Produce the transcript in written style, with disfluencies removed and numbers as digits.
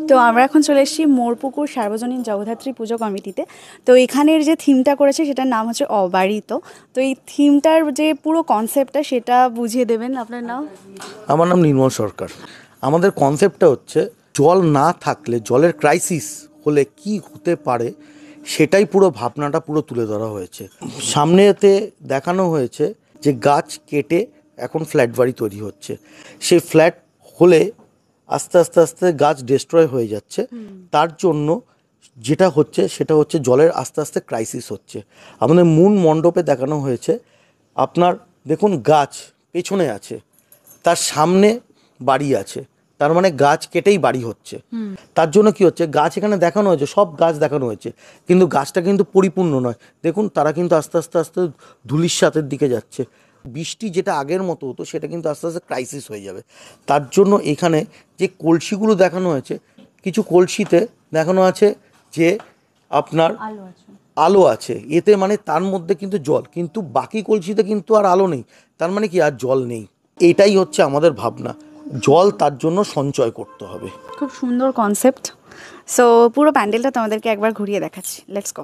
তো আমরা এখন চলে এসেছি মোরপুকুর সার্বজনীন জগদ্ধাত্রী পুজো কমিটিতে। তো এখানের যে থিমটা করেছে সেটার নাম হচ্ছে অবারিত। তো এই থিমটার যে পুরো কনসেপ্টটা সেটা বুঝিয়ে দেবেন। আপনার নাম? আমার নাম নির্মল সরকার। আমাদের কনসেপ্টটা হচ্ছে জল না থাকলে, জলের ক্রাইসিস হলে কি হতে পারে সেটাই পুরো ভাবনাটা পুরো তুলে ধরা হয়েছে। সামনেতে দেখানো হয়েছে যে গাছ কেটে এখন ফ্ল্যাট বাড়ি তৈরি হচ্ছে। সেই ফ্ল্যাট হলে আস্তে আস্তে আস্তে গাছ ডিস্ট্রয় হয়ে যাচ্ছে। তার জন্য যেটা হচ্ছে সেটা হচ্ছে জলের আস্তে আস্তে ক্রাইসিস হচ্ছে। আমাদের মূল মণ্ডপে দেখানো হয়েছে, আপনার দেখুন গাছ পেছনে আছে, তার সামনে বাড়ি আছে, তার মানে গাছ কেটেই বাড়ি হচ্ছে। তার জন্য কি হচ্ছে, গাছ এখানে দেখানো হয়েছে, সব গাছ দেখানো হয়েছে, কিন্তু গাছটা কিন্তু পরিপূর্ণ নয়। দেখুন তারা কিন্তু আস্তে আস্তে আস্তে ধূলিসাতের দিকে যাচ্ছে। বৃষ্টি যেটা আগের মতো হতো সেটা কিন্তু আস্তে আস্তে ক্রাইসিস হয়ে যাবে। তার জন্য এখানে যে কলসিগুলো দেখানো হয়েছে, কিছু কলসিতে দেখানো আছে যে আপনার আলো আছে, এতে মানে তার মধ্যে কিন্তু জল, কিন্তু বাকি কলসিতে কিন্তু আর আলো নেই, তার মানে কি আর জল নেই। এটাই হচ্ছে আমাদের ভাবনা, জল তার জন্য সঞ্চয় করতে হবে। খুব সুন্দর কনসেপ্ট। সো পুরো প্যান্ডেলটা তোমাদেরকে একবার ঘুরিয়ে দেখাচ্ছি, লেটস গো।